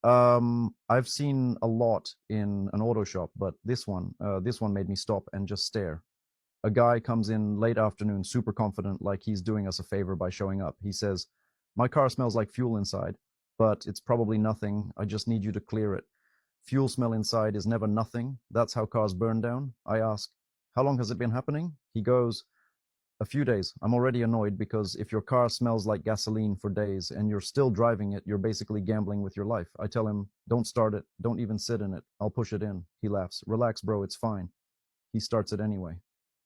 I've seen a lot in an auto shop, but this one made me stop and just stare. A guy comes in late afternoon, super confident, like he's doing us a favor by showing up. He says, "My car smells like fuel inside, but it's probably nothing. I just need you to clear it." Fuel smell inside is never nothing. That's how cars burn down. I ask, "How long has it been happening?" He goes, "A few days." I'm already annoyed because if your car smells like gasoline for days and you're still driving it, you're basically gambling with your life. I tell him, "Don't start it. Don't even sit in it. I'll push it in." He laughs. "Relax, bro. It's fine." He starts it anyway.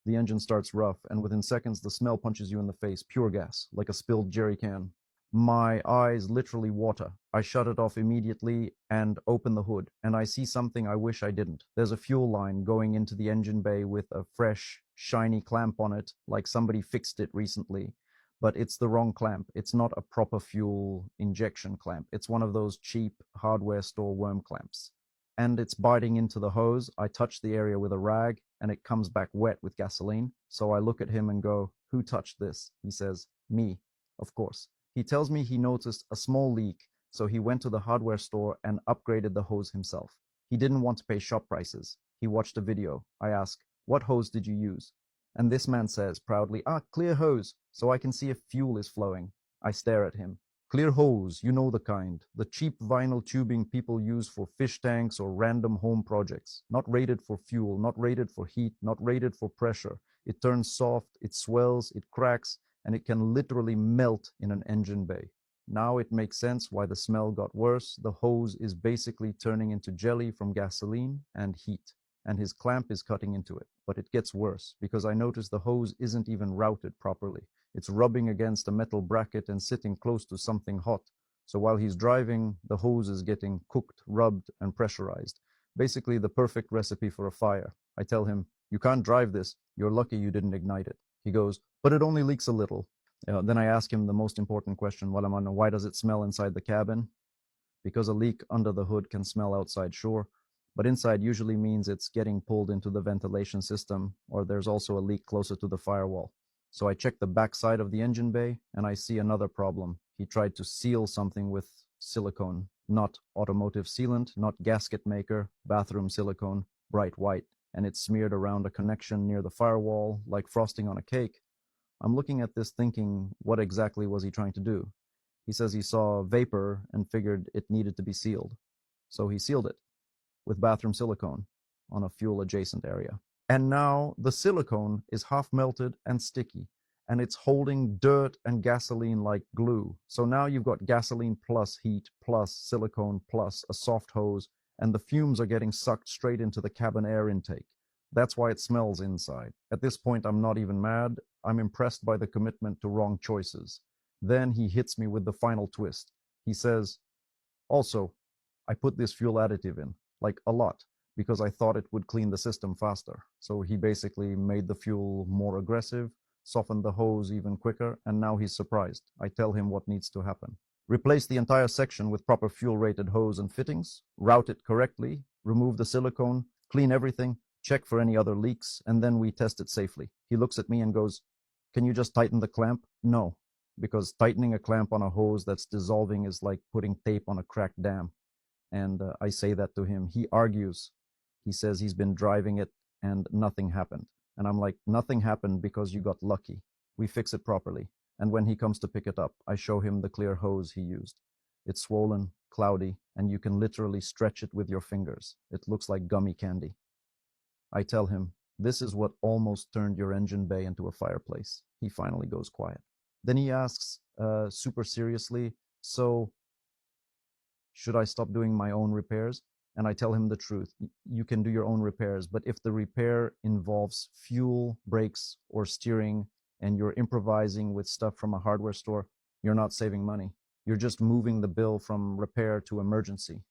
The engine starts rough, and within seconds, the smell punches you in the face. Pure gas, like a spilled jerry can. My eyes literally water. I shut it off immediately and open the hood, and I see something I wish I didn't. There's a fuel line going into the engine bay with a fresh, shiny clamp on it, like somebody fixed it recently. But it's the wrong clamp. It's not a proper fuel injection clamp. It's one of those cheap hardware store worm clamps. And it's biting into the hose. I touch the area with a rag, and it comes back wet with gasoline. So I look at him and go, "Who touched this?" He says, "Me." Of course. He tells me he noticed a small leak, so he went to the hardware store and upgraded the hose himself. He didn't want to pay shop prices. He watched a video. I ask, "What hose did you use?" And this man says proudly, "Clear hose, so I can see if fuel is flowing." I stare at him. Clear hose, you know the kind. The cheap vinyl tubing people use for fish tanks or random home projects. Not rated for fuel, not rated for heat, not rated for pressure. It turns soft, it swells, it cracks, and it can literally melt in an engine bay. Now it makes sense why the smell got worse. The hose is basically turning into jelly from gasoline and heat, and his clamp is cutting into it. But it gets worse, because I notice the hose isn't even routed properly. It's rubbing against a metal bracket and sitting close to something hot. So while he's driving, the hose is getting cooked, rubbed, and pressurized. Basically the perfect recipe for a fire. I tell him, "You can't drive this. You're lucky you didn't ignite it." He goes, "But it only leaks a little." Then I ask him the most important question while I'm on, why does it smell inside the cabin? Because a leak under the hood can smell outside, sure, but inside usually means it's getting pulled into the ventilation system, or there's also a leak closer to the firewall. So I check the back side of the engine bay, and I see another problem. He tried to seal something with silicone, not automotive sealant, not gasket maker, bathroom silicone, bright white, and it's smeared around a connection near the firewall like frosting on a cake. I'm looking at this thinking, what exactly was he trying to do? He says he saw vapor and figured it needed to be sealed. So he sealed it with bathroom silicone on a fuel adjacent area. And now the silicone is half melted and sticky, and it's holding dirt and gasoline like glue. So now you've got gasoline plus heat plus silicone plus a soft hose, and the fumes are getting sucked straight into the cabin air intake. That's why it smells inside. At this point, I'm not even mad. I'm impressed by the commitment to wrong choices. Then he hits me with the final twist. He says, "Also, I put this fuel additive in, like a lot, because I thought it would clean the system faster." So he basically made the fuel more aggressive, softened the hose even quicker, and now he's surprised. I tell him what needs to happen. Replace the entire section with proper fuel-rated hose and fittings, route it correctly, remove the silicone, clean everything, check for any other leaks, and then we test it safely. He looks at me and goes, "Can you just tighten the clamp?" No, because tightening a clamp on a hose that's dissolving is like putting tape on a cracked dam. And I say that to him. He argues. He says he's been driving it and nothing happened. And I'm like, "Nothing happened because you got lucky. We fix it properly." And when he comes to pick it up, I show him the clear hose he used. It's swollen, cloudy, and you can literally stretch it with your fingers. It looks like gummy candy. I tell him, "This is what almost turned your engine bay into a fireplace." He finally goes quiet. Then he asks, super seriously, "So, should I stop doing my own repairs?" And I tell him the truth. You can do your own repairs, but if the repair involves fuel, brakes, or steering, and you're improvising with stuff from a hardware store, you're not saving money. You're just moving the bill from repair to emergency.